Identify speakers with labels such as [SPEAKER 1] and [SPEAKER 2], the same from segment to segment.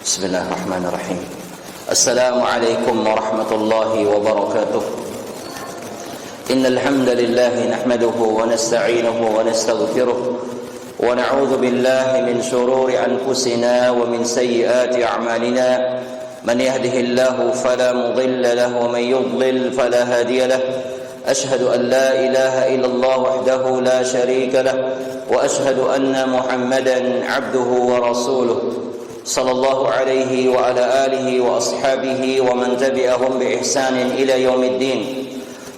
[SPEAKER 1] بسم الله الرحمن الرحيم. السلام عليكم ورحمة الله وبركاته. إن الحمد لله نحمده ونستعينه ونستغفره ونعوذ بالله من شرور أنفسنا ومن سيئات أعمالنا. من يهده الله فلا مضل له ومن يضلل فلا هادي له. أشهد أن لا إله إلا الله وحده لا شريك له وأشهد أن محمدا عبده ورسوله صلى الله عليه وعلى آله وأصحابه ومن تبعهم بإحسان إلى يوم الدين.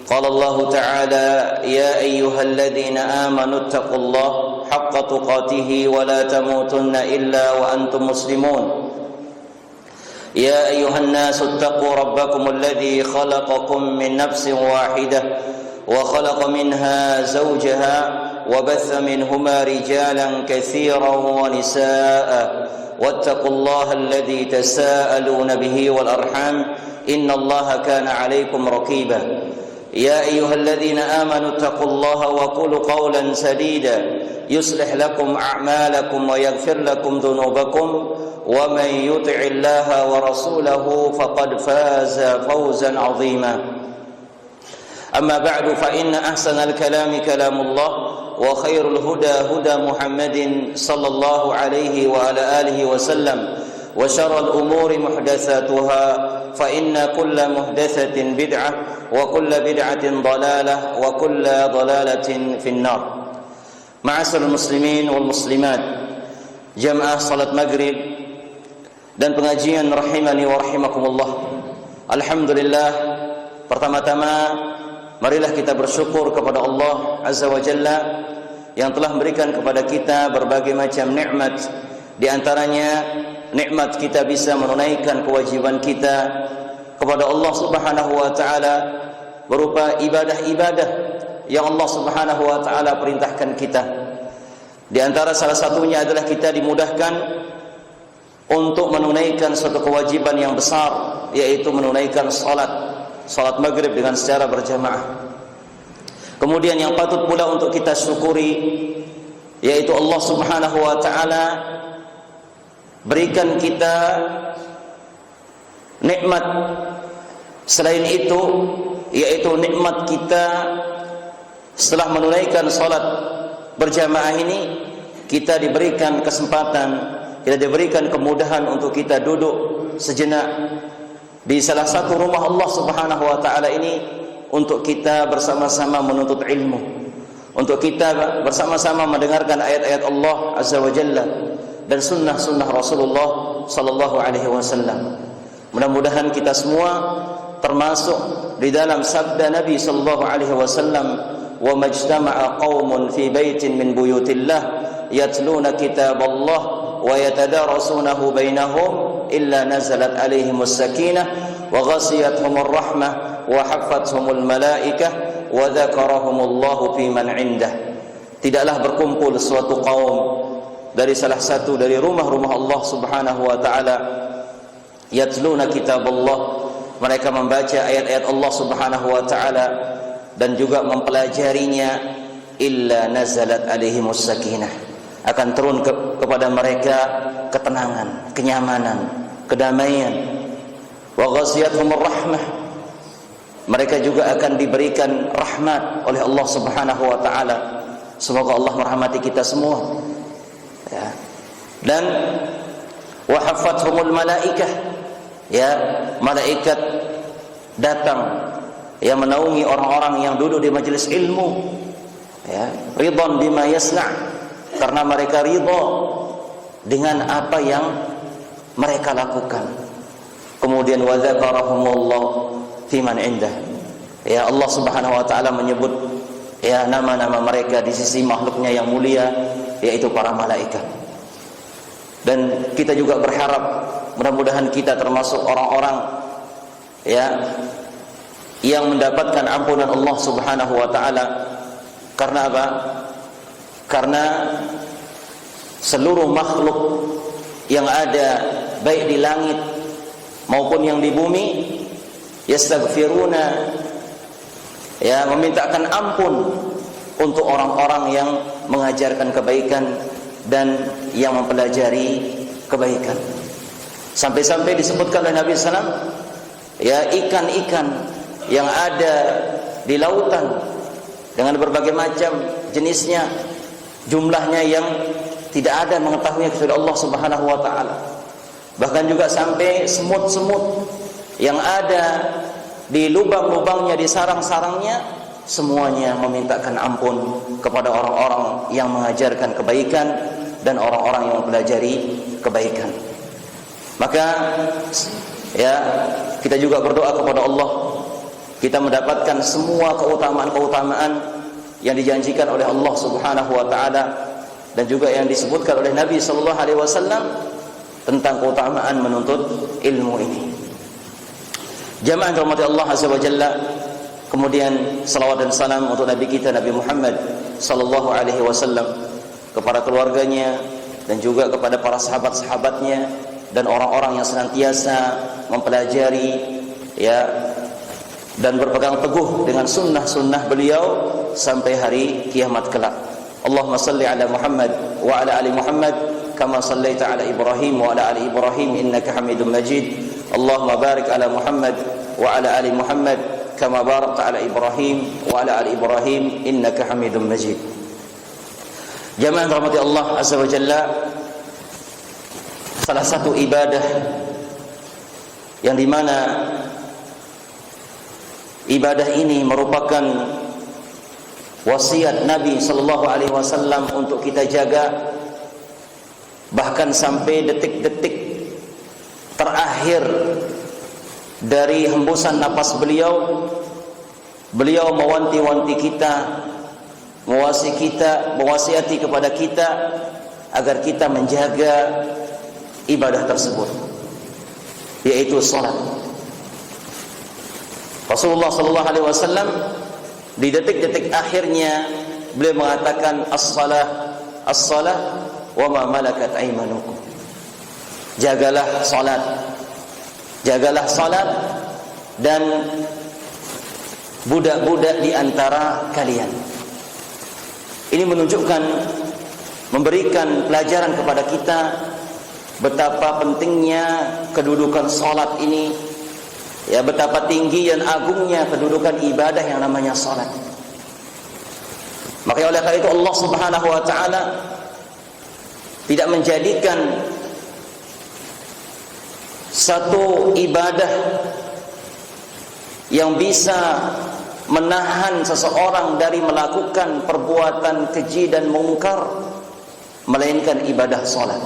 [SPEAKER 1] قال الله تعالى: يا أيها الذين آمنوا اتقوا الله حق تقاته ولا تموتن إلا وأنتم مسلمون. يا أيها الناس اتقوا ربكم الذي خلقكم من نفس واحدة وخلق منها زوجها وبث منهما رجالا كثيرا ونساء واتقوا الله الذي تساءلون به والأرحام إن الله كان عليكم رقيبا. يا أيها الذين آمنوا اتقوا الله وقولوا قولا سديدا يصلح لكم أعمالكم ويغفر لكم ذنوبكم ومن يطع الله ورسوله فقد فاز فوزا عظيما. أما بعد فإن أحسن الكلام كلام الله وخير الهدى هدى محمد صلى الله عليه وعلى آله وسلم وشر الأمور محدثاتها فإن كل محدثة بدعة وكل بدعة ضلالة وكل ضلالة في النار. معاشر المسلمين والمسلمات, jamaah salat maghrib dan pengajian rahimani wa rahimakumullah. Alhamdulillah, pertama-tama marilah kita bersyukur kepada Allah Azza wa Jalla yang telah memberikan kepada kita berbagai macam nikmat. Di antaranya nikmat kita bisa menunaikan kewajiban kita kepada Allah Subhanahu wa taala berupa ibadah-ibadah yang Allah Subhanahu wa taala perintahkan kita. Di antara salah satunya adalah kita dimudahkan untuk menunaikan suatu kewajiban yang besar, yaitu menunaikan salat maghrib dengan secara berjamaah. Kemudian yang patut pula untuk kita syukuri, yaitu Allah Subhanahu wa taala berikan kita nikmat selain itu, yaitu nikmat kita setelah menunaikan salat berjamaah ini, kita diberikan kesempatan, kita diberikan kemudahan untuk kita duduk sejenak di salah satu rumah Allah Subhanahu wa taala ini untuk kita bersama-sama menuntut ilmu, untuk kita bersama-sama mendengarkan ayat-ayat Allah Azza wa Jalla dan sunnah-sunnah Rasulullah sallallahu alaihi wasallam. Mudah-mudahan kita semua termasuk di dalam sabda Nabi sallallahu alaihi wasallam, "Wa majtama'a qaumun fi baitin min buyutillah yatluna kitaballah wa yatadarasunahu bainahum illa nazalat alaihimus sakinah wa ghasiyatuhumur rahmah wa haffathumul malaikah wa dzakarahumullahu fi man 'indah." Tidaklah berkumpul suatu kaum dari salah satu dari rumah-rumah Allah Subhanahu wa taala, yatluna kitaballah, mereka membaca ayat-ayat Allah Subhanahu wa taala dan juga mempelajarinya, illa nazalat alaihimus sakinah, akan turun kepada mereka ketenangan, kenyamanan, kedamaian, wa ghasiyatuhumur rahmah, mereka juga akan diberikan rahmat oleh Allah Subhanahu wa taala. Semoga Allah merahmati kita semua, ya. Dan wa haffathumul malaikah, ya, malaikat datang yang menaungi orang-orang yang duduk di majelis ilmu, ya, ridwan bima yasna', karena mereka ridha dengan apa yang mereka lakukan. Kemudian wa dzakarahumullah fi man 'indah, ya, Allah Subhanahu wa taala menyebut, ya, nama-nama mereka di sisi makhluknya yang mulia, yaitu para malaikat. Dan kita juga berharap mudah-mudahan kita termasuk orang-orang, ya, yang mendapatkan ampunan Allah Subhanahu wa taala. Karena apa? Karena seluruh makhluk yang ada baik di langit maupun yang di bumi yastaghfiruna, ya, memintakan ampun untuk orang-orang yang mengajarkan kebaikan dan yang mempelajari kebaikan. Sampai-sampai disebutkan oleh Nabi SAW, ya, ikan-ikan yang ada di lautan dengan berbagai macam jenisnya, jumlahnya yang tidak ada mengetahuinya kecuali Allah Subhanahu wa taala. Bahkan juga sampai semut-semut yang ada di lubang-lubangnya, di sarang-sarangnya, semuanya memintakan ampun kepada orang-orang yang mengajarkan kebaikan dan orang-orang yang mempelajari kebaikan. Maka ya, kita juga berdoa kepada Allah, kita mendapatkan semua keutamaan-keutamaan yang dijanjikan oleh Allah Subhanahu wa taala dan juga yang disebutkan oleh Nabi sallallahu alaihi wasallam tentang keutamaan menuntut ilmu ini. Jamaah rahmati Allah azza wa jalla, kemudian salawat dan salam untuk Nabi kita Nabi Muhammad sallallahu alaihi wasallam, kepada keluarganya dan juga kepada para sahabat-sahabatnya dan orang-orang yang senantiasa mempelajari, ya, dan berpegang teguh dengan sunnah-sunnah beliau sampai hari kiamat kelak. Allahumma salli ala Muhammad wa ala ali Muhammad kama sallaita ala Ibrahim wa ala ali Ibrahim innaka Hamidum Majid. Allahumma barik ala Muhammad wa ala ali Muhammad kama barakta ala Ibrahim wa ala ali Ibrahim innaka Hamidum Majid. Jamaah rahmati Allah azza wa jalla, salah satu ibadah yang dimana ibadah ini merupakan wasiat Nabi sallallahu alaihi wasallam untuk kita jaga, bahkan sampai detik-detik terakhir dari hembusan napas beliau, beliau mewanti-wanti kita, mewasiati kepada kita agar kita menjaga ibadah tersebut, yaitu salat. Rasulullah sallallahu alaihi wasallam di detik-detik akhirnya beliau mengatakan as-salah wa ma malakat aymanukum. Jagalah salat dan budak-budak di antara kalian. Ini menunjukkan, memberikan pelajaran kepada kita betapa pentingnya kedudukan salat ini, ya, betapa tinggi dan agungnya kedudukan ibadah yang namanya salat. Maka oleh karena itu Allah Subhanahu wa taala tidak menjadikan satu ibadah yang bisa menahan seseorang dari melakukan perbuatan keji dan mungkar melainkan ibadah salat.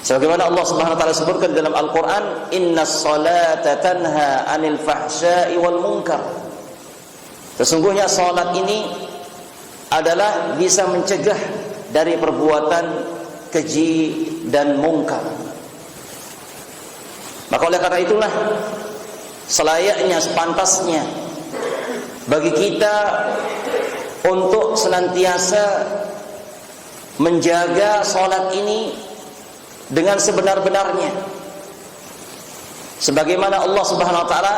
[SPEAKER 1] Sebagaimana Allah Subhanahu wa taala sebutkan dalam Al-Qur'an, "Innas salata tanha 'anil fahsya'i wal munkar." Sesungguhnya salat ini adalah bisa mencegah dari perbuatan keji dan mungkar. Maka oleh karena itulah selayaknya, sepantasnya bagi kita untuk senantiasa menjaga salat ini dengan sebenar-benarnya. Sebagaimana Allah Subhanahu wa taala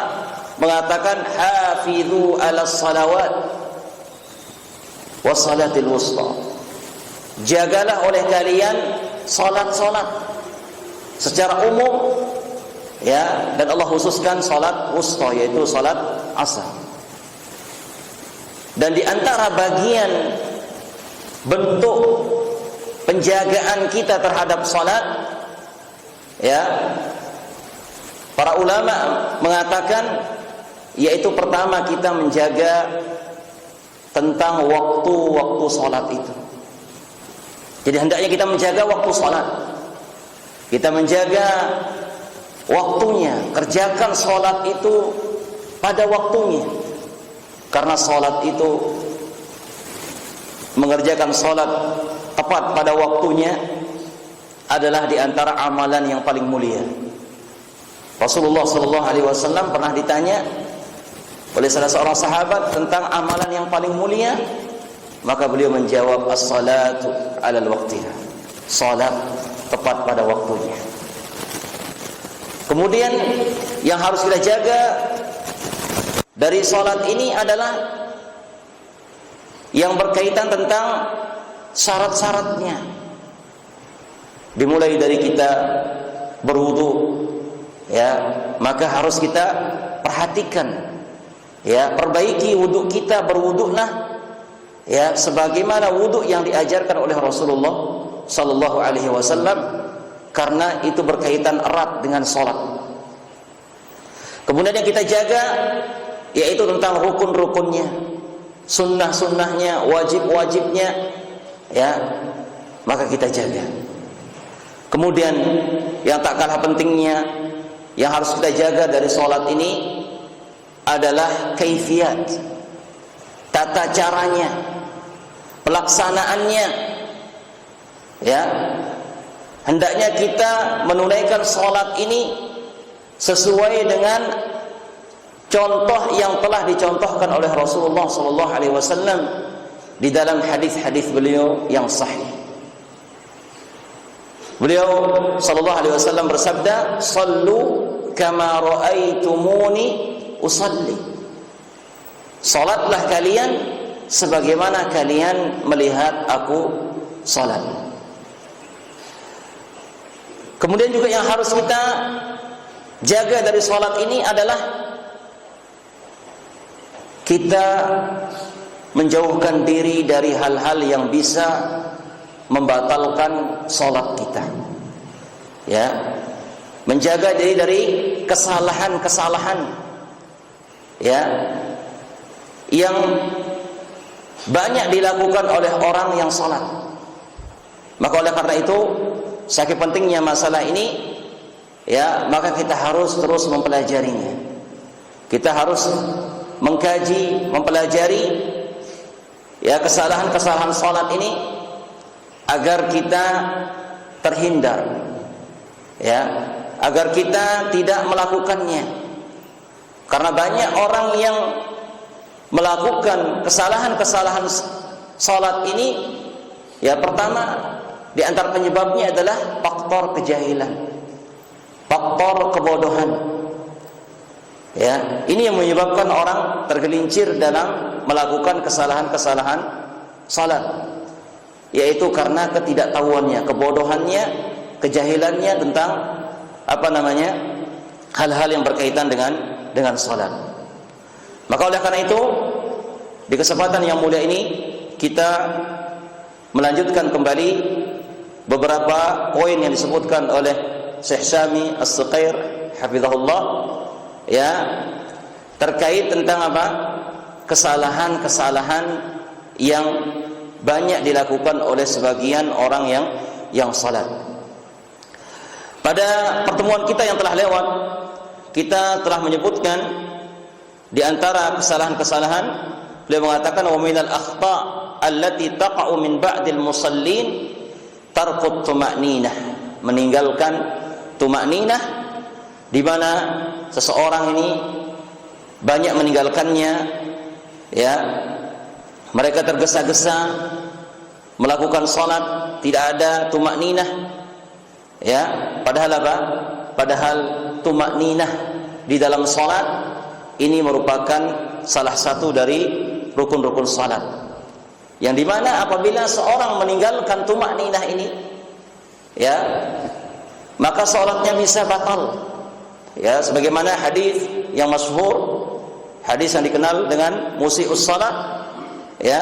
[SPEAKER 1] mengatakan, "Hafizu 'alas salawat was salatil wusta." Jagalah oleh kalian salat-salat secara umum, ya, dan Allah khususkan salat wusta, yaitu salat asar. Dan di antara bagian bentuk penjagaan kita terhadap salat, ya, para ulama mengatakan, yaitu pertama kita menjaga tentang waktu-waktu salat itu. Jadi hendaknya kita menjaga waktu salat, kita menjaga waktunya, kerjakan salat itu pada waktunya, karena salat itu, mengerjakan salat tepat pada waktunya adalah di antara amalan yang paling mulia. Rasulullah sallallahu alaihi wasallam pernah ditanya oleh salah seorang sahabat tentang amalan yang paling mulia, maka beliau menjawab, as-salatu 'alal waqtiha. Salat tepat pada waktunya. Kemudian yang harus kita jaga dari salat ini adalah yang berkaitan tentang syarat-syaratnya. Dimulai dari kita berwudu, ya, maka harus kita perhatikan, ya, perbaiki wudu kita, berwudulah, ya, sebagaimana wudu yang diajarkan oleh Rasulullah sallallahu alaihi wasallam, karena itu berkaitan erat dengan salat. Kemudian yang kita jaga yaitu tentang rukun-rukunnya, sunnah-sunnahnya, wajib-wajibnya, ya, maka kita jaga. Kemudian yang tak kalah pentingnya yang harus kita jaga dari salat ini adalah kaifiyat, tata caranya, pelaksanaannya, ya. Hendaknya kita menunaikan salat ini sesuai dengan contoh yang telah dicontohkan oleh Rasulullah sallallahu alaihi wasallam di dalam hadis-hadis beliau yang sahih. Beliau sallallahu alaihi wasallam bersabda, "Shallu kama raaitumuni usalli." Salatlah kalian sebagaimana kalian melihat aku salat. Kemudian juga yang harus kita jaga dari salat ini adalah kita menjauhkan diri dari hal-hal yang bisa membatalkan salat kita, ya, menjaga diri dari kesalahan-kesalahan, ya, yang banyak dilakukan oleh orang yang salat. Maka oleh karena itu, saking pentingnya masalah ini, ya, maka kita harus terus mempelajarinya. Kita harus mengkaji, mempelajari, ya, kesalahan-kesalahan salat ini agar kita terhindar, ya, agar kita tidak melakukannya. Karena banyak orang yang melakukan kesalahan-kesalahan salat ini, ya, pertama di antara penyebabnya adalah faktor kejahilan, faktor kebodohan. Ya, ini yang menyebabkan orang tergelincir dalam melakukan kesalahan-kesalahan salat, yaitu karena ketidaktahuannya, kebodohannya, kejahilannya tentang hal-hal yang berkaitan dengan salat. Maka oleh karena itu, di kesempatan yang mulia ini kita melanjutkan kembali beberapa poin yang disebutkan oleh Syekh Syami As-Suqair hafizahullah, ya, terkait tentang kesalahan-kesalahan yang banyak dilakukan oleh sebagian orang yang salat. Pada pertemuan kita yang telah lewat, kita telah menyebutkan di antara kesalahan-kesalahan, beliau mengatakan wa minal akhta' allati taqa'u min ba'dil musallin tarkut tuma'ninah, meninggalkan tuma'ninah, di mana seseorang ini banyak meninggalkannya, ya, mereka tergesa-gesa melakukan salat, tidak ada tuma'ninah, ya, padahal tuma'ninah di dalam salat ini merupakan salah satu dari rukun-rukun salat, yang dimana apabila seorang meninggalkan tuma'ninah ini, ya, maka salatnya bisa batal, ya, sebagaimana hadis yang masyhur, hadis yang dikenal dengan musii'us salat, ya,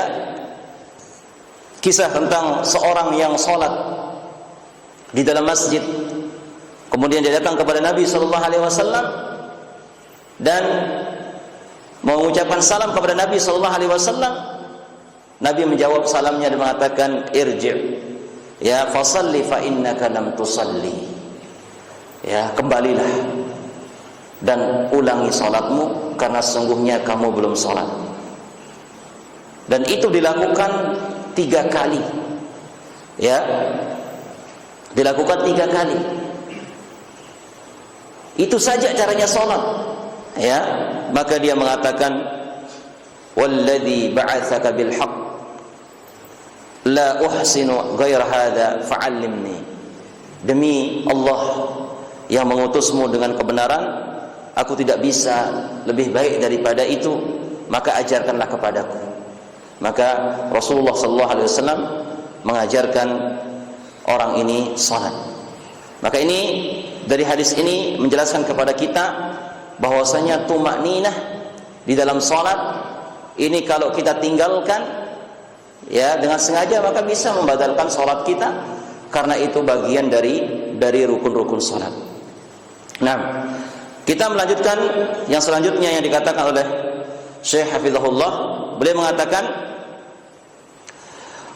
[SPEAKER 1] kisah tentang seorang yang salat di dalam masjid, kemudian dia datang kepada Nabi sallallahu alaihi wasallam dan mengucapkan salam kepada Nabi sallallahu alaihi wasallam. Nabi menjawab salamnya dan mengatakan, irji', ya, fasalli fa innaka lam tusalli, ya, kembalilah dan ulangi salatmu karena sesungguhnya kamu belum salat. Dan itu dilakukan 3 kali, ya, dilakukan 3 kali. Itu saja caranya salat, ya. Maka dia mengatakan, walladzi ba'atsaka bil haqq la uhsinu ghaira hadza fa'allimni, demi Allah yang mengutusmu dengan kebenaran, aku tidak bisa lebih baik daripada itu, maka ajarkanlah kepadaku. Maka Rasulullah sallallahu alaihi wasallam mengajarkan orang ini salat. Maka ini dari hadis ini menjelaskan kepada kita bahwasanya tumakninah di dalam salat ini kalau kita tinggalkan ya dengan sengaja maka bisa membatalkan salat kita, karena itu bagian dari rukun-rukun salat. Nah, kita melanjutkan yang selanjutnya yang dikatakan oleh Syekh Hafizahullah. Beliau mengatakan,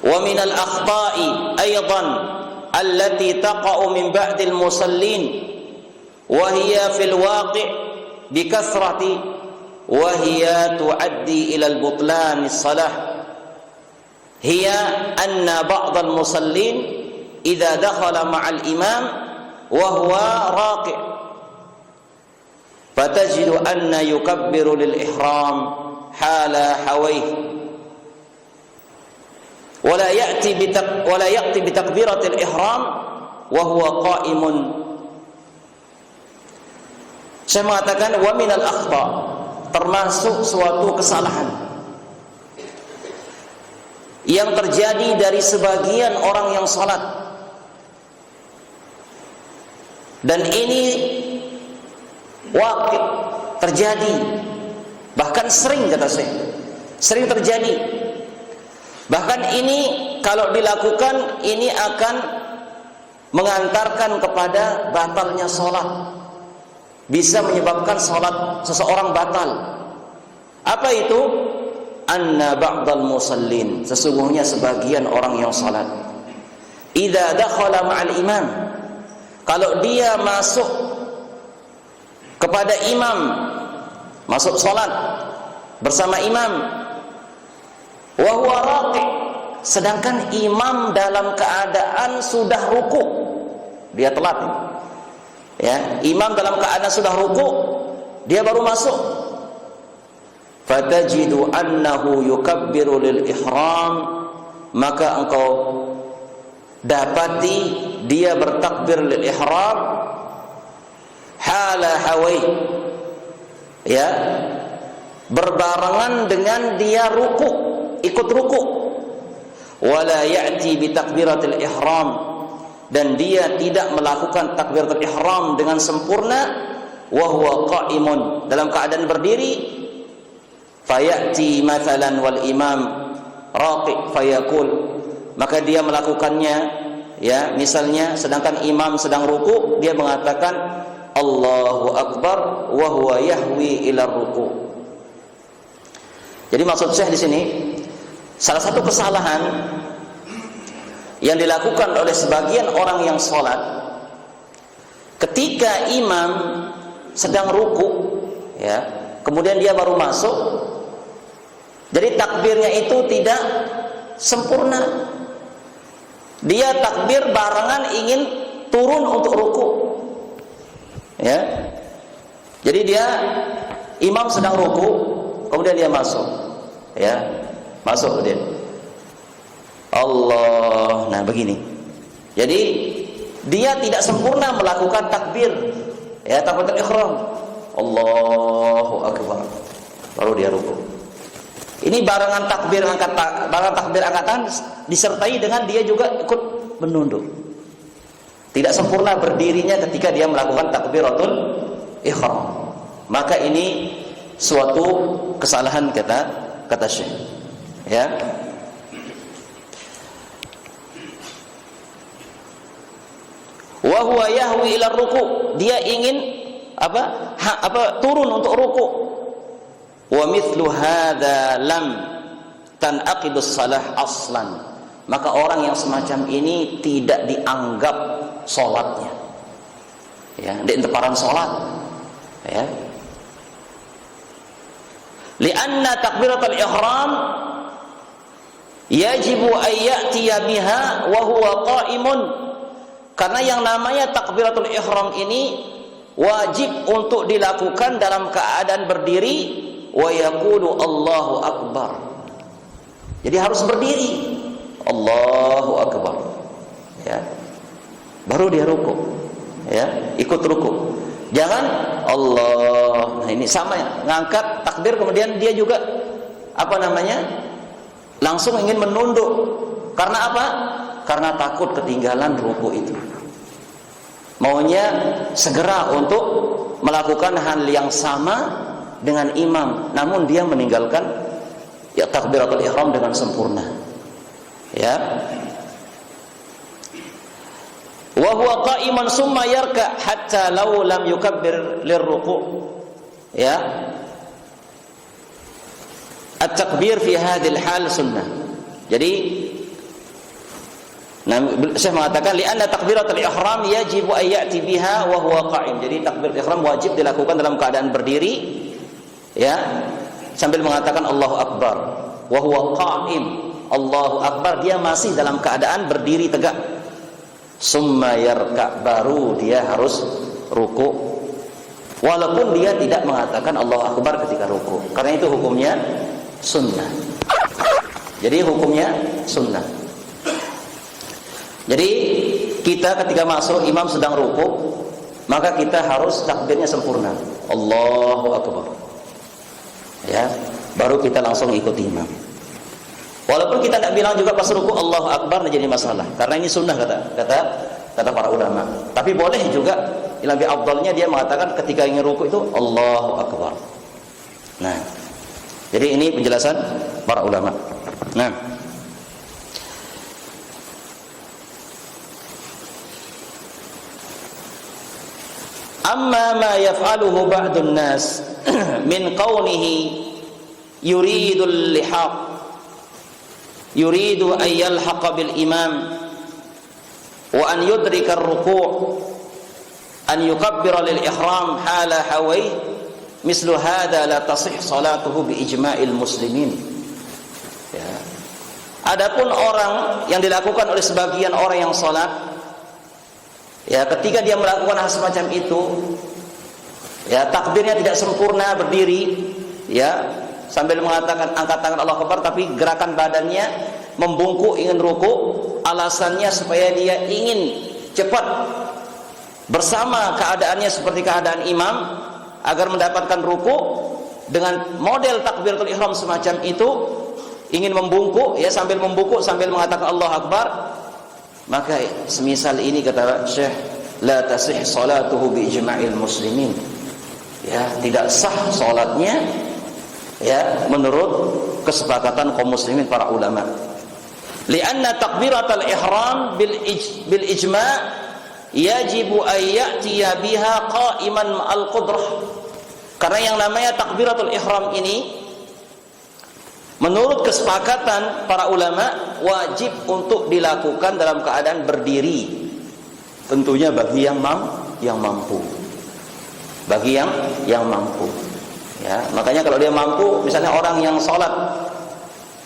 [SPEAKER 1] wa minal akhta'i aidan allati taqa'u min ba'dil musallin wa hiya fil waqi' bi kasrati wa hiya tuaddi ila al-butlan as-salah hiya anna ba'd al-musallin idza dakhala ma'al imam wa huwa raqi' fatajidu anna yukabbiru lil ihram hala hawayhi ولا يأتي بتكبيرة الإحرام وهو قائم. Saya mengatakan wa minal akhta, termasuk suatu kesalahan yang terjadi dari sebagian orang yang salat, dan ini waqi' terjadi, bahkan sering, kata saya, sering terjadi. Bahkan ini kalau dilakukan ini akan mengantarkan kepada batalnya sholat, bisa menyebabkan sholat seseorang batal. Apa itu? Anna ba'dal musallin, sesungguhnya sebagian orang yang sholat, idza dakhala ma'al imam, kalau dia masuk kepada imam, masuk sholat bersama imam, wa huwa raqi', sedangkan imam dalam keadaan sudah ruku, dia telat ya, imam dalam keadaan sudah ruku, dia baru masuk, fatajidu annahu yukabbiru lil ihram, maka engkau dapati dia bertakbir lil ihram hala hawai, ya, berbarengan dengan dia ruku, ikut ruku, wala ya'ti bi takbiratil ihram, dan dia tidak melakukan takbiratul ihram dengan sempurna, wa huwa qa'imun, dalam keadaan berdiri, fayati mathalan wal imam raqi fayaqul, maka dia melakukannya ya, misalnya sedangkan imam sedang ruku, dia mengatakan Allahu akbar wa huwa yahwi ila ruku. Jadi maksud saya di sini, salah satu kesalahan yang dilakukan oleh sebagian orang yang sholat, ketika imam sedang ruku, ya, kemudian dia baru masuk, jadi takbirnya itu tidak sempurna. Dia takbir barengan ingin turun untuk ruku, ya. Jadi dia imam sedang ruku, kemudian dia masuk, ya. Masuk dia Allah, nah begini. Jadi dia tidak sempurna melakukan takbir, ya, takbiratul ihram, Allahu akbar, baru dia ruku. Ini barengan takbir angkatan disertai dengan dia juga ikut menunduk. Tidak sempurna berdirinya ketika dia melakukan takbiratul ihram. Maka ini suatu kesalahan, kata Syekh. Ya. Wa huwa yahwi ila ruku, dia ingin turun untuk ruku. Wa mithlu hadza lam tanaqidus salah aslan, maka orang yang semacam ini tidak dianggap salatnya, ya, di enteparan salat, ya. Lianna takbiratul ihram yajibu an ya'tiya biha wa huwa qa'imun, karena yang namanya takbiratul ihram ini wajib untuk dilakukan dalam keadaan berdiri, wa yaqulu Allahu akbar, jadi harus berdiri, Allahu akbar, ya, baru dia ruku, ya, ikut ruku. Jangan Allah, nah ini sama ya, ngangkat takbir kemudian dia juga langsung ingin menunduk. Karena apa? Karena takut ketinggalan ruku itu. maunya segera untuk melakukan hal yang sama dengan imam, namun dia meninggalkan ya takbiratul ihram dengan sempurna. Ya. Wa huwa qa'iman summa yarka hatta law lam yukabbir lirruku'. Ya. At-takbir fi hadhil hal sunnah. Jadi Syekh mengatakan li'anna takbiratul ihram yajibu an ya'ti biha wa huwa qa'im. Jadi takbiratul ihram wajib dilakukan dalam keadaan berdiri, ya, sambil mengatakan Allahu Akbar. Wa huwa qa'im. Allahu Akbar, dia masih dalam keadaan berdiri tegak. Summa yarka, baru dia harus ruku. Walaupun dia tidak mengatakan Allahu Akbar ketika ruku, karena itu hukumnya sunnah. Jadi hukumnya sunnah. Jadi kita ketika masuk imam sedang ruku, maka kita harus takbirnya sempurna. Allahu Akbar. Ya, baru kita langsung ikuti imam. Walaupun kita tidak bilang juga pas ruku Allahu Akbar, tidak jadi masalah. Karena ini sunnah kata para ulama. Tapi boleh juga, lebih afdalnya dia mengatakan ketika ingin ruku itu Allahu Akbar. Nah, jadi ini penjelasan para ulama. Nah, amma ma yaf'aluhu ba'dun nas min kaunihi yuridul lihaq, yuridu an yalhaqa bil imam wa an yudrika ar-ruku' an yukabbira lil ihram hala hawai, mislu hadha la tasih salatuhu bi ijma'il muslimin. Ya. Adapun orang yang dilakukan oleh sebagian orang yang salat, ya, ketika dia melakukan hal semacam itu, ya, takbirnya tidak sempurna berdiri, ya, sambil mengatakan angkat tangan Allahu Akbar, tapi gerakan badannya membungkuk ingin ruku, alasannya supaya dia ingin cepat bersama keadaannya seperti keadaan imam agar mendapatkan ruku. Dengan model takbiratul ihram semacam itu, ingin membungkuk, ya, sambil membungkuk sambil mengatakan Allahu Akbar, maka semisal ini kata Syekh, la tasih salatuhu bi ijma'il muslimin. Ya, tidak sah salatnya, ya, menurut kesepakatan kaum muslimin para ulama. Lianna takbiratul ihram bil ijma' yajibu an ya'tiya biha qa'iman ma'al qudrah. Karena yang namanya takbiratul ihram ini menurut kesepakatan para ulama wajib untuk dilakukan dalam keadaan berdiri. Tentunya bagi yang mampu. Bagi yang mampu. Ya, makanya kalau dia mampu, misalnya orang yang sholat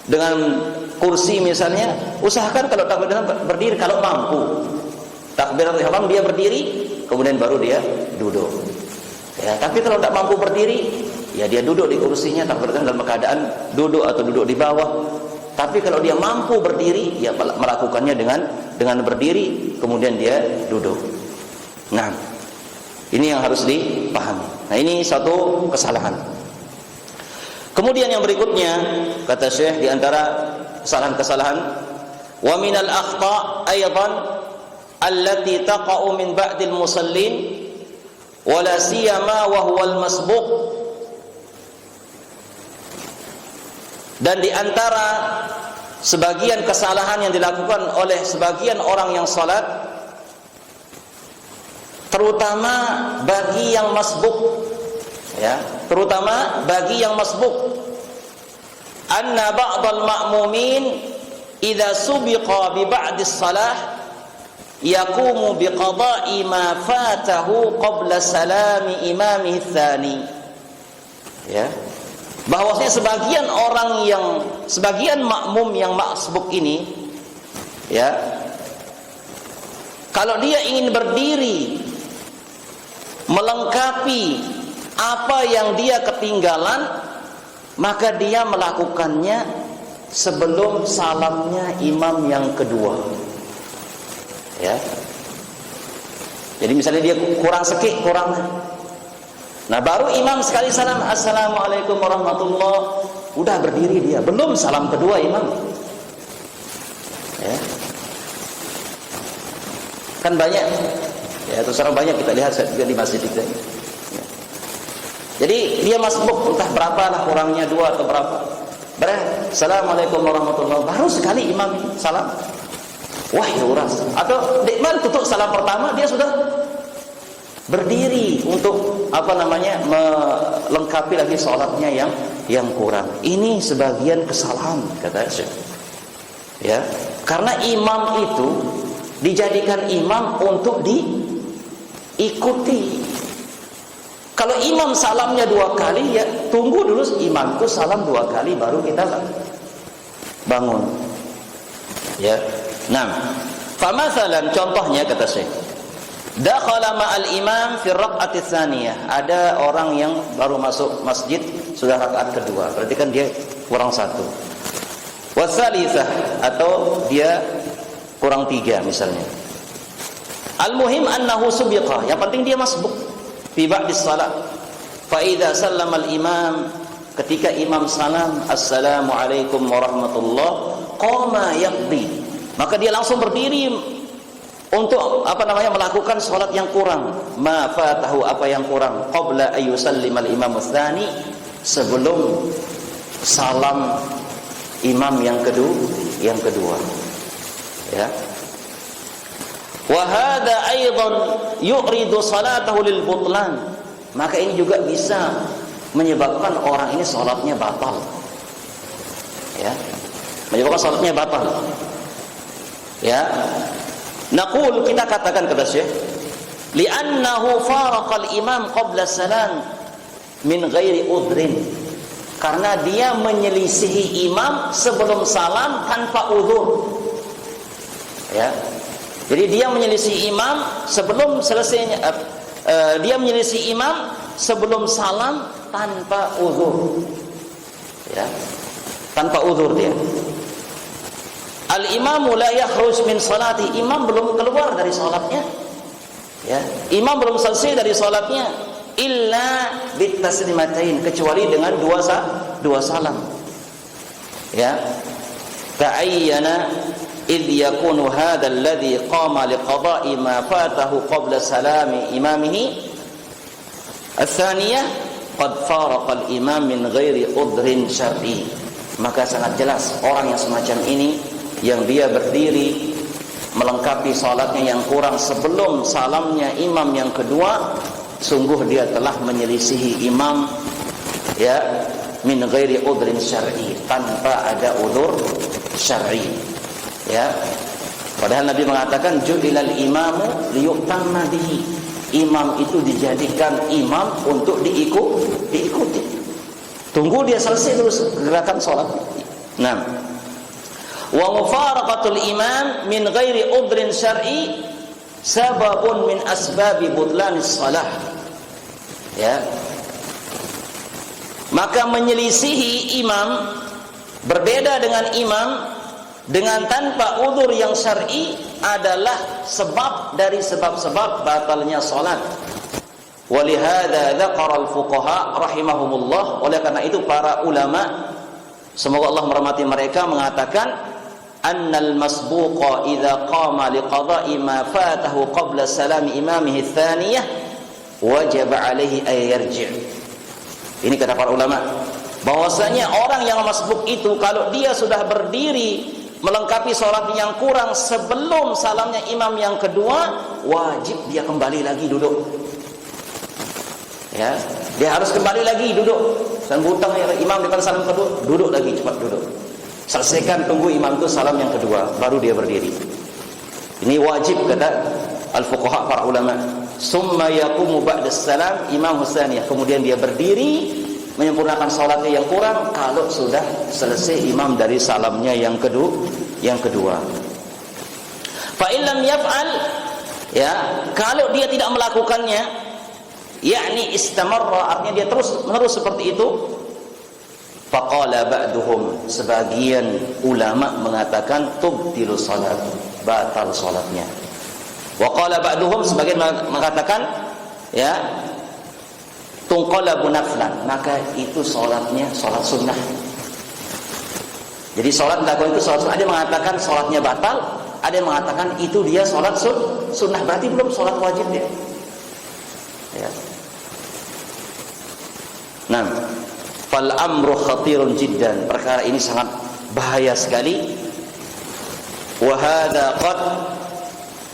[SPEAKER 1] dengan kursi misalnya, usahakan kalau takbiratul ihram berdiri kalau mampu. Takbiratul ihram dia berdiri, kemudian baru dia duduk. Ya, tapi kalau tidak mampu berdiri, ya dia duduk di kursinya, takbiratul ihram dalam keadaan duduk atau duduk di bawah. Tapi kalau dia mampu berdiri, ya melakukannya dengan berdiri, kemudian dia duduk. Nah, ini yang harus dipahami. Nah, ini satu kesalahan. Kemudian yang berikutnya, kata Syekh, di antara kesalahan-kesalahan, wa minal akhta' aidan allati taqa'u min ba'dil musallin wala siyama wa huwal masbuq. Dan di antara sebagian kesalahan yang dilakukan oleh sebagian orang yang salat, terutama bagi yang masbuk, ya, terutama bagi yang masbuk, anna ba'dal ma'mumin idza subiqa bi ba'dis salah yaqumu bi qada'i ma fatahu qabla salami imamihi tsani. Ya, bahwasanya sebagian makmum yang masbuk ini, ya, kalau dia ingin berdiri melengkapi apa yang dia ketinggalan, maka dia melakukannya sebelum salamnya imam yang kedua. Ya. Jadi misalnya dia kurang sekik, nah baru imam sekali salam, assalamualaikum warahmatullah, udah berdiri dia, belum salam kedua imam. Ya. Kan banyak Ya, terus sekarang banyak kita lihat juga di masjid kita. Ya. Jadi dia masbuk entah berapa lah kurangnya 2 atau berapa. Assalamualaikum warahmatullahi wabarakatuh. Baru sekali imam salam. Wah, ya uras. Atau dikman tutup salam pertama dia sudah berdiri untuk melengkapi lagi sholatnya yang kurang. Ini sebagian kesalahan kata Syekh. Ya, karena imam itu dijadikan imam untuk diikuti. Kalau imam salamnya 2 kali, ya tunggu dulu imamku salam 2 kali baru kita bangun. Ya. Nah, famathalan contohnya kata Syekh, dakhala ma'al imam fi raq'ati tsaniyah. Ada orang yang baru masuk masjid sudah rakaat kedua, berarti kan dia kurang 1. Wasalitsah, atau dia kurang 3 misalnya. Al-muhim annahu subiqa, yang penting dia masbuk fi ba'dis salat. Fa idza sallama al-imam, ketika imam salam, assalamualaikum warahmatullah, qama yaqdi, maka dia langsung berdiri untuk melakukan salat yang kurang. Ma fatahu, apa yang kurang, qabla ayyusallimal imam tsani, sebelum salam imam yang kedua. Ya. Wa hadza aidan yu'ridu salatahu lil butlan, maka ini juga bisa menyebabkan orang ini salatnya batal. Ya. Menyebabkan salatnya batal. Ya. Naqul, kita katakan kata Syekh, li'annahu faraqal imam qabla salam min ghairi udhrin, karena dia menyelisihi imam sebelum salam tanpa udzur. Ya. Jadi dia menyelisihi imam sebelum selesainya dia menyelisihi imam sebelum salam tanpa udzur. Ya. Tanpa udzur dia. Al-imamu la yakhruj min salati, imam belum keluar dari salatnya. Ya, imam belum selesai dari salatnya illa bitaslimatain, kecuali dengan dua salam. Ya. Ta'ayyana idh yakunu hadha alladhi qama liqada'i ma fatahu qabla salami imamihi ats-tsaniyah qad faraqa al-imam min ghairi udhrin syar'i. Maka sangat jelas orang yang semacam ini, yang dia berdiri melengkapi salatnya yang kurang sebelum salamnya imam yang kedua, sungguh dia telah menyelisihi imam, ya, min ghairi udhrin syar'i, tanpa ada udzur syar'i. Ya. Padahal Nabi mengatakan ju'ilal imamu liyutamma bihi, imam itu dijadikan imam untuk diikuti. Tunggu dia selesai terus gerakan salat. Nah, wa mufaraqatul imam min ghairi udhrin syar'i sababun min asbabi butlanis shalah. Ya. Maka menyelisihi imam, berbeda dengan imam dengan tanpa udzur yang syar'i, adalah sebab dari sebab-sebab batalnya salat. Walihada dzakara al-fuqaha rahimahumullah, oleh karena itu para ulama, semoga Allah merahmati mereka, mengatakan annal masbuqa idza qama liqada'i ma fatahu qabla salami imamihi ats-tsaniyah wajaba alaihi ay yarji'. Ini kata para ulama, bahwasanya orang yang masbuk itu kalau dia sudah berdiri melengkapi salat yang kurang sebelum salamnya imam yang kedua, wajib dia kembali lagi duduk. Ya, dia harus kembali lagi duduk. Dan butang ya, imam depan salam kedua, duduk lagi, cepat duduk. Selesaikan, tunggu imam itu salam yang kedua, baru dia berdiri. Ini wajib kata al-fuqaha, para ulama. Summa yaqumu ba'da salam imam tsaniyah, kemudian dia berdiri menyempurnakan salatnya yang kurang kalau sudah selesai imam dari salamnya yang kedua. Fa illam yaf'al, ya, kalau dia tidak melakukannya, yakni istamarra, artinya dia terus menerus seperti itu, faqala ba'duhum, sebagian ulama mengatakan tubtilu salat, batal salatnya. Wa qala ba'duhum, sebagian mengatakan, ya, tunqalabu naflan, maka itu salatnya salat sunnah. Jadi salat dilakukan itu salat sunnah. Ada mengatakan salatnya batal, Ada yang mengatakan itu dia sholat sunnah, berarti belum sholat wajib dia. Ya. Nah, fal amru khatirun jiddan, perkara ini sangat bahaya sekali. Wa hadza qad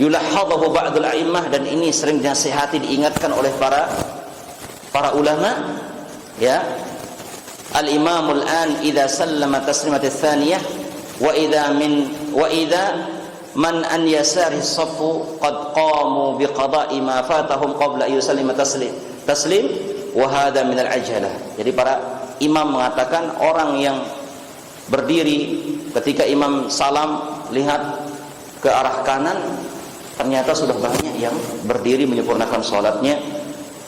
[SPEAKER 1] yulahhadhu ba'dul a'immah, dan ini sering dinasihati, diingatkan oleh para ulama. Ya, al-imamul an idza sallama taslimat ats-tsaniyah wa idza man an yasari as-saffu qad qamu biqada'i ma fatahum qabla yusallima taslim wa hadha min al-ajalah. Jadi para imam mengatakan orang yang berdiri ketika imam salam lihat ke arah kanan, ternyata sudah banyak yang berdiri menyempurnakan salatnya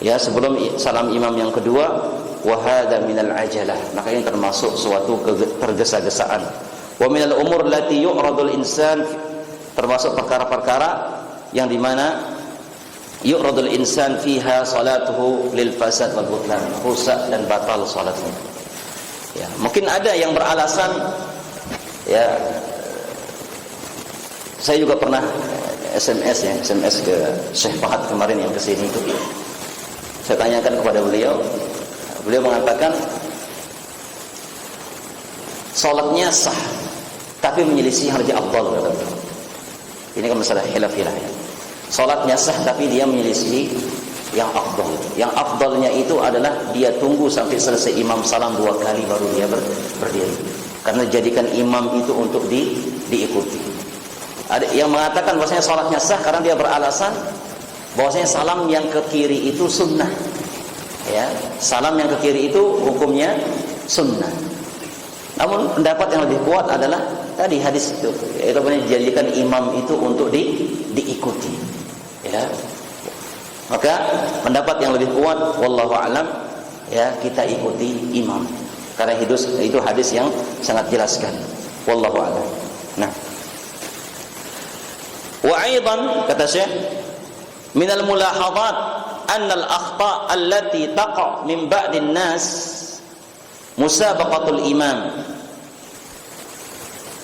[SPEAKER 1] ya sebelum salam imam yang kedua. Wa hadha min al-ajalah, maka ini termasuk suatu tergesa-gesaan. Wa min al-umur allati yu'radul insan, termasuk perkara-perkara yang dimana yu'radul insan fiha salatuhu lil fasad wal butlan, rusak dan batal salatnya. Ya, mungkin ada yang beralasan, ya, saya juga pernah SMS ke Syekh Fahad kemarin yang kesini itu, saya tanyakan kepada beliau mengatakan salatnya sah tapi menyelisih yang lebih afdal. Ini kan masalah khilafiyah ya. Salatnya sah tapi dia menyelisih yang afdal. Yang afdalnya itu adalah dia tunggu sampai selesai imam salam 2 kali baru dia berdiri. Karena jadikan imam itu untuk diikuti. Ada yang mengatakan bahwasanya salatnya sah karena dia beralasan bahwasanya salam yang ke kiri itu sunnah. Ya, salam yang ke kiri itu hukumnya sunnah. Namun pendapat yang lebih kuat adalah tadi hadis itu, yaitu dijadikan imam itu untuk diikuti. Ya. Maka pendapat yang lebih kuat wallahu alam, ya, kita ikuti imam. Karena itu hadis yang sangat jelaskan. Wallahu alam. Nah. Wa aidan kata Syekh, minal mulahadhat anna al-akhta' allati taqa' min ba'din nas musabaqatul imam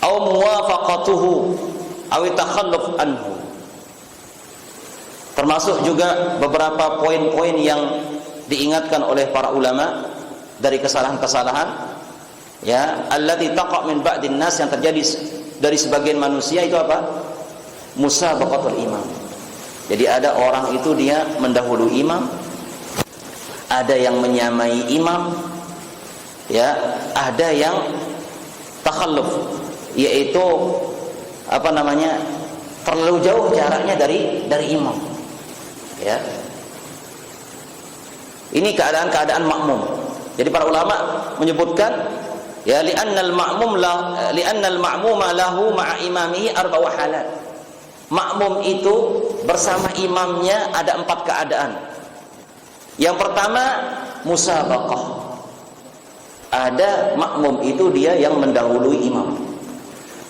[SPEAKER 1] aw muwafaqatuhu aw takhalluf anhu. Termasuk juga beberapa poin-poin yang diingatkan oleh para ulama dari kesalahan-kesalahan, ya, allati taqa' min ba'din nas, yang terjadi dari sebagian manusia itu apa? Musabaqatul imam. Jadi ada orang itu dia mendahului imam, ada yang menyamai imam, ya, ada yang takhalluf, yaitu terlalu jauh jaraknya dari imam. Ya. Ini keadaan makmum. Jadi para ulama menyebutkan, ya, li'annal ma'muma lahu ma'a imamihi arba'u halat. Makmum itu bersama imamnya ada 4 keadaan. Yang pertama, musabaqah. Ada makmum itu dia yang mendahului imam.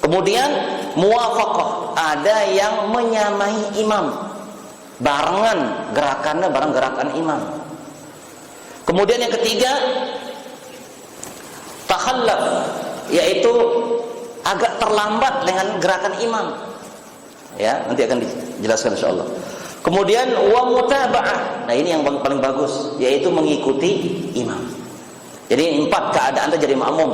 [SPEAKER 1] Kemudian muwafaqah, ada yang menyamai imam, barengan gerakannya bareng gerakan imam. Kemudian yang ketiga, takhallaf, yaitu agak terlambat dengan gerakan imam. Ya, nanti akan dijelaskan insyaallah. Kemudian wa mutaba'ah. Nah, ini yang paling bagus, yaitu mengikuti imam. Jadi 4 keadaan terjadi makmum.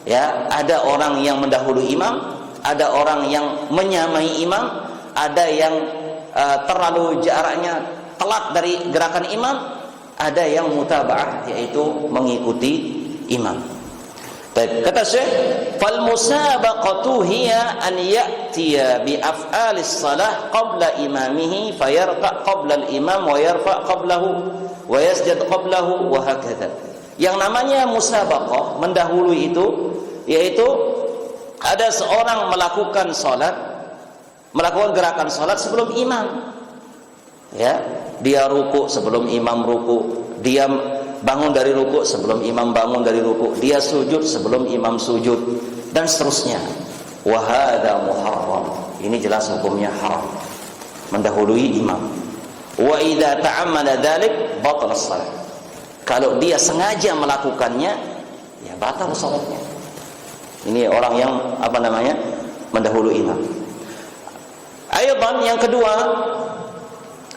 [SPEAKER 1] Ya, ada orang yang mendahului imam, ada orang yang menyamai imam, ada yang terlalu jaraknya telat dari gerakan imam, ada yang mutaba'ah, yaitu mengikuti imam. Kata Syekh, fal musabaqatu hiya an ya'tiya bi af'alis salah qabla imamihi fayarka' qabla al-imam wa yarfa' qablahu wa yasjud qablahu wa hakadha. Yang namanya musabaqah, mendahului itu, yaitu ada seorang melakukan gerakan salat sebelum imam. Ya, dia ruku sebelum imam ruku, dia bangun dari ruku sebelum imam bangun dari ruku, dia sujud sebelum imam sujud, dan seterusnya. Wa hadza muharram. Ini jelas hukumnya haram, mendahului imam. Wa idza ta'ammada dzalik batala shalah. Kalau dia sengaja melakukannya, ya batal salatnya. Ini orang yang mendahului imam. Aydan yang kedua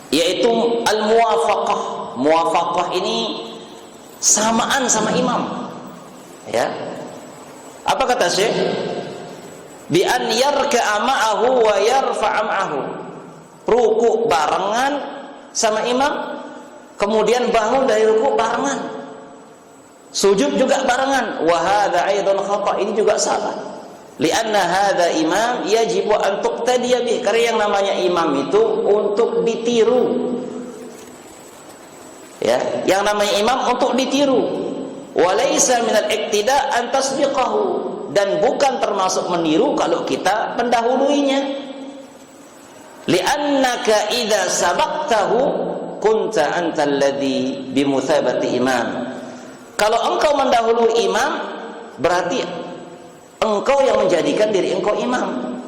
[SPEAKER 1] yaitu al-muwafaqah. Muwafaqah ini samaan sama imam. Ya. Apa kata Syekh? Bi an yarka'a ma'ahu wa yarfa'a ma'ahu. Ruku barengan sama imam, kemudian bangun dari ruku barengan. Sujud juga barengan. Wa hadza aidan khata'. Ini juga salah. Lianna hadza imam yajibu an tuqtadiya bih. Karena yang namanya imam itu untuk ditiru. Ya, yang namanya imam untuk ditiru. Walaysa minal iktida an tasbiqahu, dan bukan termasuk meniru kalau kita mendahuluinya. Li'annaka idza sabaqtahu kunta antal ladzi bimuthabati imam. Kalau engkau mendahului imam, berarti engkau yang menjadikan diri engkau imam.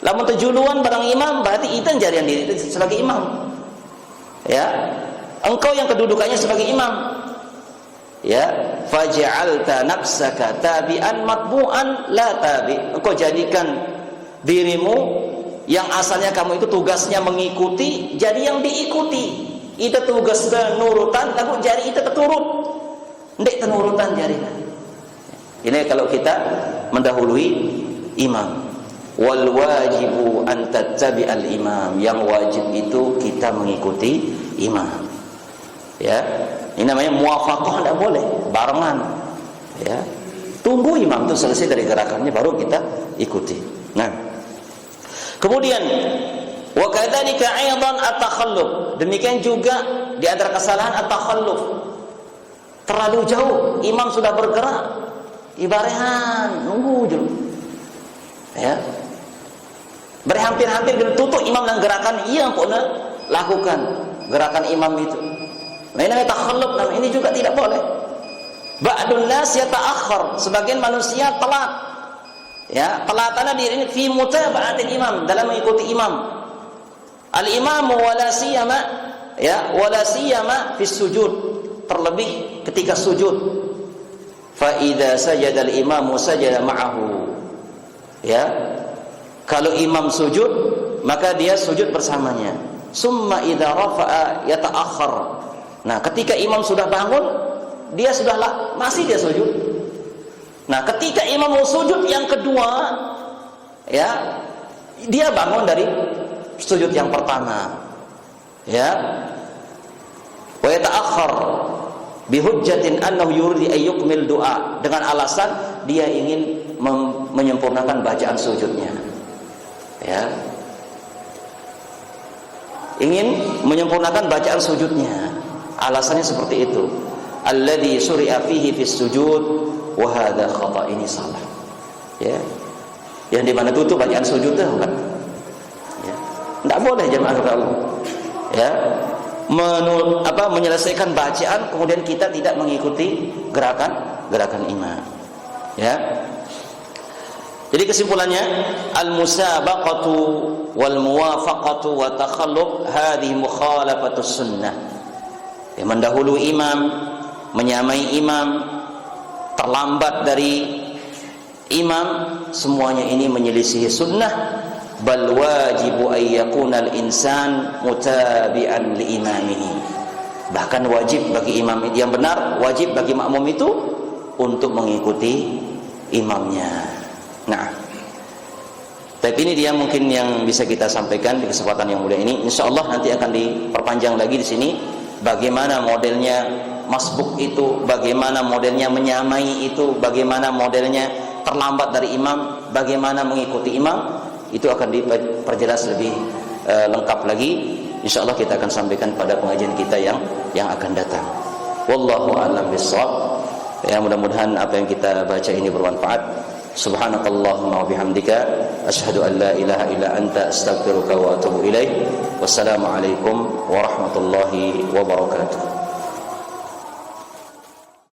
[SPEAKER 1] Lamun tejuluan barang imam, berarti itu jadian diri itu sebagai imam. Ya, engkau yang kedudukannya sebagai imam. Ya, faj'alta nafsaka tabi'an matbu'an la tabi'. Engkau jadikan dirimu yang asalnya kamu itu tugasnya mengikuti, jadi yang diikuti. Itu tugas nurutan, lalu jadi itu terturut. Ndek tenurutan jadi. Ini kalau kita mendahului imam. Wal wajibu an tattabi'al imam. Yang wajib itu kita mengikuti imam. Ya, ini namanya muwafaqah, tidak boleh barengan. Ya, tunggu imam itu selesai dari gerakannya baru kita ikuti. Nah, kemudian wa kadzalika aidan at-takhalluf. Demikian juga di antara kesalahan at-takhalluf. Terlalu jauh imam sudah bergerak, ibaratnya nunggu dulu. Ya, berhampir-hampir tutup imam dan gerakan yang pernah lakukan gerakan imam itu. Nah, ini namanya takhalluf. Nah, ini juga tidak boleh. Ba'dun nas yata'akhkhar, sebagian manusia telat. Ya, telatannya diri ini fi mutaba'atil imam, dalam mengikuti imam. Al-imamu wala siyama, ya, wala siyama fi sujud, terlebih ketika sujud. Fa idza sajada al-imamu sajada ma'ahu. Ya. Kalau imam sujud, maka dia sujud bersamanya. Summa idza rafa'a yata'akhkhar. Nah, ketika imam sudah bangun, dia sudahlah masih dia sujud. Nah, ketika imam mau sujud yang kedua, ya, dia bangun dari sujud yang pertama. Ya. Wa yata'akhkhar bi hujjatin annahu yuridu an yukmil du'a, dengan alasan dia ingin menyempurnakan bacaan sujudnya. Ya. Ingin menyempurnakan bacaan sujudnya. Alasannya seperti itu. Alladzi suri'a fihi fis sujud wa hadza khata', ini salah. Ya. Yang di mana itu bacaan sujud itu kan. Ya. Enggak boleh jemaah Allah. Ya. Menyelesaikan bacaan kemudian kita tidak mengikuti gerakan imam. Ya. Jadi kesimpulannya, al-musabaqatu wal muwafaqatu wa takhalluf hadhihi mukhalafatus sunnah. Ya, mendahului imam, menyamai imam, terlambat dari imam, semuanya ini menyelisihi sunnah. Bal wajibu an yakuna al-insan mutabi'an li imamihi. Bahkan wajib bagi imam yang benar, wajib bagi makmum itu untuk mengikuti imamnya. Nah, tapi ini dia mungkin yang bisa kita sampaikan di kesempatan yang mulia ini. Insyaallah nanti akan diperpanjang lagi di sini. Bagaimana modelnya masbuk itu, bagaimana modelnya menyamai itu, bagaimana modelnya terlambat dari imam, bagaimana mengikuti imam, itu akan diperjelas lebih lengkap lagi. Insyaallah kita akan sampaikan pada pengajian kita yang akan datang. Wallahu a'lam bishawab. Ya, mudah-mudahan apa yang kita baca ini bermanfaat. Subhanakallahumma wa bihamdika asyhadu an la ilaha illa anta astaghfiruka wa atubu ilaik. Wassalamualaikum warahmatullahi wabarakatuh.